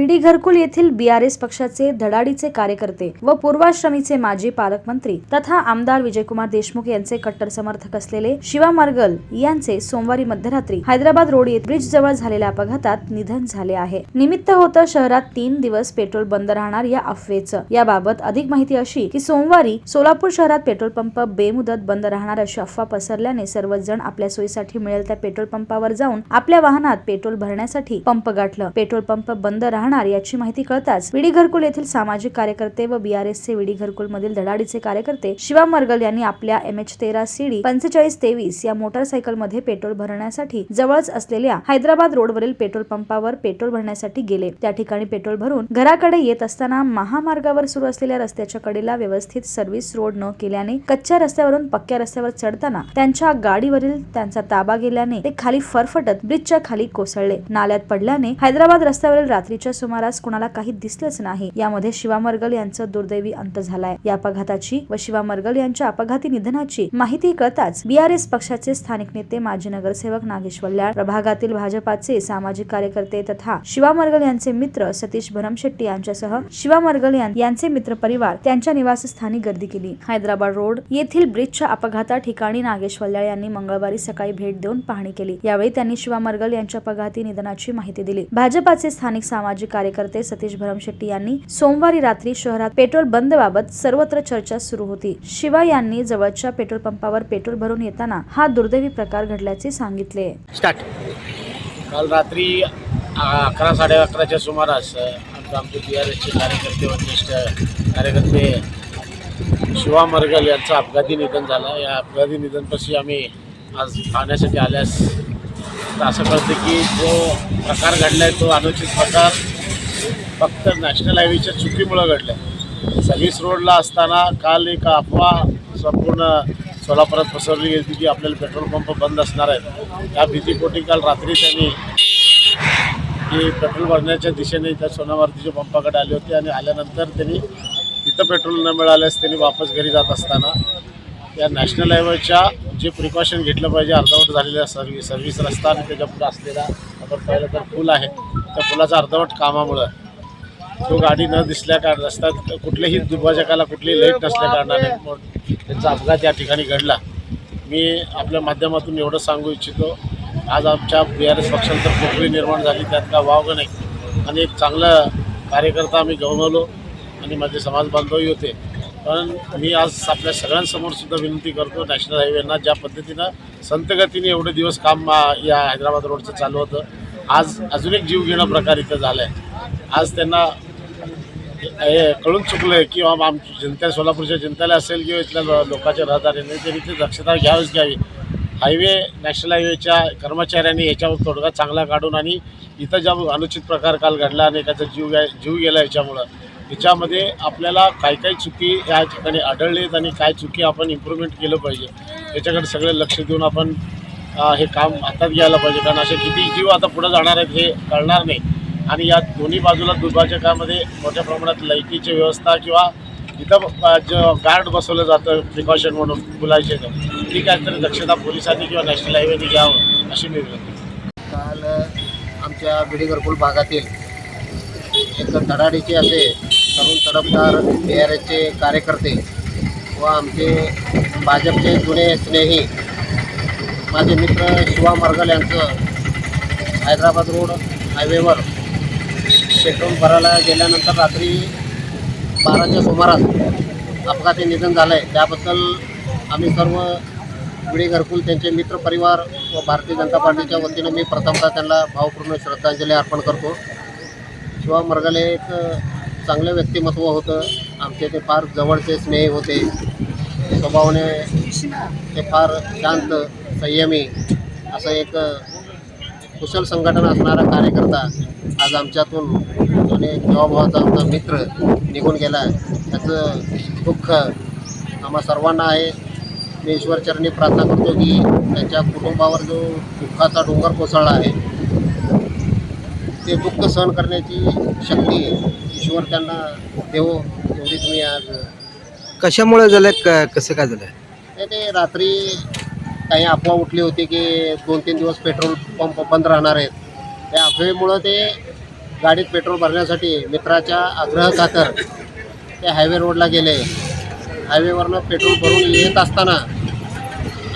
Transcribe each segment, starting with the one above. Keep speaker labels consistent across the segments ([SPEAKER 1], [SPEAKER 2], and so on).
[SPEAKER 1] विडी घरकुल येथील बीआरएस पक्षाचे धडाडीचे कार्यकर्ते व पूर्वाश्रमीचे माजी पालकमंत्री तथा आमदार विजयकुमार देशमुख यांचे कट्टर समर्थक असलेले शिवा मरगल यांचे सोमवारी मध्यरात्री हैदराबाद रोड येथे ब्रिज जवळ झालेल्या अपघातात निधन झाले आहे। निमित्त होतं शहरात 3 दिवस पेट्रोल बंद राहणार या अफवेचं। याबाबत अधिक माहिती अशी की सोमवारी सोलापूर शहरात पेट्रोल पंप बेमुदत बंद राहणार अशी अफवा पसरल्याने सर्वच जण आपल्या सोयीसाठी मिळेल त्या पेट्रोल पंपावर जाऊन आपल्या वाहनात पेट्रोल भरण्यासाठी पंप गाठलं। पेट्रोल पंप बंद राहणार याची माहिती कळताच विडी घरकुल येथील सामाजिक कार्यकर्ते व बीआरएसचे विडी घरकुल मधील धडाडीचे कार्यकर्ते शिवा मरगल यांनी आपल्या MH13 CD 4523 या मोटारसायकल मध्ये पेट्रोल भरण्यासाठी जवळच असलेल्या हैदराबाद रोडवरील पेट्रोल पंपावर पेट्रोल भरण्यासाठी गेले। त्या ठिकाणी पेट्रोल भरून घराकडे येत असताना महामार्गावर सुरू असलेल्या रस्त्याच्या कडेला व्यवस्थित सर्व्हिस रोड न केल्याने कच्च्या रस्त्यावरून पक्क्या रस्त्यावर चढताना त्यांच्या गाडीवरील त्यांचा ताबा गेल्याने ते खाली फरफटत ब्रिजच्या खाली कोसळले। नाल्यात पडल्याने हैदराबाद रस्त्यावरील रात्रीच्या सुमारास कुणाला काही दिसलंच नाही। यामध्ये शिवा मरगल यांचा दुर्दैवी अंत झालाय। या अपघाताची व शिवा मरगल यांच्या अपघाती निधनाची माहिती कळताच बीआरएस पक्षाचे स्थानिक नेते माजी नगरसेवक नागेश वल्याळ, प्रभागातील भाजपाचे सामाजिक कार्यकर्ते तथा शिवा मरगल यांचे मित्र सतीश भरमशेट्टी यांच्यासह शिवा मरगल यांचे मित्र परिवार त्यांच्या निवासस्थानी गर्दी केली। हैदराबाद रोड येथील ब्रिजच्या अपघाता ठिकाणी नागेश वल्याळ यांनी मंगळवारी सकाळी भेट देऊन पाहणी केली। यावेळी त्यांनी शिवा मरगल यांच्या अपघाती निधनाची माहिती दिली। भाजपाचे स्थानिक सामाजिक कार्यकर्ते सतीश भरमशेट्टी यांनी सोमवारी रात्री शहरात पेट्रोल बंद बाबत सर्वत्र चर्चा सुरू होती। शिवा यांनी जवळच्या पेट्रोल पंपावर पेट्रोल भरून येताना हा दुर्दैवी प्रकार घडल्याचे सांगितले।
[SPEAKER 2] काल रात्री 11-11:30च्या सुमारास आमचे बीआरएसचे कार्यकर्ते व ज्येष्ठ कार्यकर्ते शिवा मरगल यांचं अपघाती निधन झालं। या अपघाती निधनपाशी आम्ही आज पाहण्यासाठी आल्यास असं कळतं की जो प्रकार घडला आहे तो अनुचित प्रकार फक्त नॅशनल हायवेच्या चुकीमुळे घडला आहे। सर्व्हिस रोडला असताना काल एक अफवा संपूर्ण सोलापुरात पसरली गेली की आपल्याला पेट्रोल पंप बंद असणार आहेत। या भीतीपोटी काल रात्री त्यांनी की पेट्रोल भरण्याच्या दिशेने त्या सोनावर्तीच्या पंपाकडे आले होते आणि आल्यानंतर त्यांनी तिथं पेट्रोल न मिळाल्यास त्यांनी वापस घरी जात असताना या नॅशनल हायवेच्या जे प्रिकॉशन घेतलं पाहिजे अर्धवट झालेल्या सर्व्हिस रस्ता आणि त्याच्या पुढे असलेला आपण पाहिलं तर पूल आहे, त्या पुलाचा अर्धवट कामामुळं तो गाडी न दिसल्या कारण रस्त्यात कुठल्याही दुभाजकाला कुठलीही लाईट नसल्या कारणाने त्यांचा अपघात या ठिकाणी घडला। मी आपल्या माध्यमातून एवढं सांगू इच्छितो, आज आमच्या बीआरएस पक्षांतर पोकळी निर्माण झाली, त्यात का वावगं नाही आणि एक चांगलं कार्यकर्ता आम्ही गमावलो आणि माझे समाज बांधवही होते। पण मी आज आपल्या सगळ्यांसमोर सुद्धा विनंती करतो, नॅशनल हायवेना ज्या पद्धतीनं संतगतीने एवढे दिवस काम या हैदराबाद रोडचं चालू होतं, आज अजून एक जीव घेणं प्रकार इथं झाला आहे। आज त्यांना हे कळून चुकलं आहे की आमच्या जनता सोलापूरच्या जनतेला असेल किंवा इथल्या लोकांच्या रहदारीने त्यांनी ते दक्षता घ्यावी। हायवे नॅशनल हायवेच्या कर्मचाऱ्यांनी याच्यावर तोडगा चांगला काढून आणि इथं ज्या अनुचित प्रकार काल घडला आणि एकाचा जीव गेला याच्यामध्ये आपल्याला काही चुकी या ठिकाणी आढळलीत आणि काय चुकी आपण इम्प्रूव्हमेंट केलं पाहिजे याच्याकडे सगळे लक्ष देऊन आपण हे काम हातात घ्यायला पाहिजे। कारण असे किती जीव आता पुढे जाणार आहेत हे कळणार नाही आणि या दोन्ही बाजूला दुभाजकामध्ये मोठ्या प्रमाणात लाईटीची व्यवस्था किंवा इथं जो गार्ड बसवलं जातं प्रिकॉशन म्हणून बोलायचे ती काहीतरी दक्षता पोलिसांनी किंवा नॅशनल हायवेने घ्यावं अशी मी विनंती।
[SPEAKER 3] काल आमच्या विडी घरकुल भागातील एक धडाडीचे असे तरुण तडफदार बीआरएसचे कार्यकर्ते व आमचे भाजपचे जुने स्नेही माझे मित्र शिवा मरगल यांचं हैदराबाद रोड हायवेवर पेट्रोल भरायला गेल्यानंतर रात्री 12च्या सुमारास अपघाती निधन झालं आहे। त्याबद्दल आम्ही सर्व विडी घरकुल त्यांचे मित्रपरिवार व भारतीय जनता पार्टीच्या वतीनं मी प्रथमतः त्यांना भावपूर्ण श्रद्धांजली अर्पण करतो। शिवा मरगल हे एक चांगलं व्यक्तिमत्व होतं, आमचे ते फार जवळचे स्नेही होते, स्वभावाने ते फार शांत संयमी असं एक कुशल संघटन असणारा कार्यकर्ता आज आमच्यातून दोन्ही जीवाभावाचा आमचा मित्र निघून गेला। त्याचं दुःख आम्हा सर्वांना आहे। मी ईश्वरचरणी प्रार्थना करतो की त्यांच्या कुटुंबावर जो दुःखाचा डोंगर कोसळला आहे ते दुःख सहन करण्याची शक्ती ईश्वर त्यांना देवो एवढीच मी आज।
[SPEAKER 4] कशामुळे झालं, कसं काय झालं?
[SPEAKER 3] ते रात्री काही अफवा उठली होती की 2-3 दिवस पेट्रोल पंप बंद राहणार आहेत। त्या अफवेमुळं ते गाडीत पेट्रोल भरण्यासाठी मित्राच्या आग्रहखातर ते हायवे रोडला गेले. हायवेवरनं पेट्रोल भरून येत असताना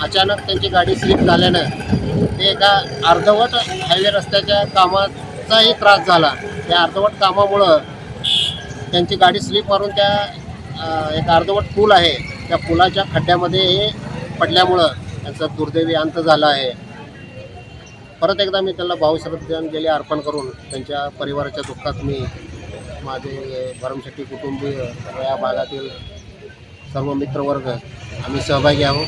[SPEAKER 3] अचानक त्यांची गाडी स्लिप झाल्यानं ते एका अर्धवट हायवे रस्त्याच्या कामाचाही त्रास झाला. त्या अर्धवट कामामुळं त्यांची गाडी स्लिप मारून त्या एक अर्धवट पूल आहे त्या पुलाच्या खड्ड्यामध्ये हे पडल्यामुळं त्यांचा दुर्दैवी अंत झाला आहे. परत एकदा मी त्यांना भावश्रद्धांजली अर्पण करून त्यांच्या परिवाराच्या दुःखात मी माझे भरमशेट्टी कुटुंबीय या भागातील सर्व मित्रवर्ग आम्ही सहभागी आहोत.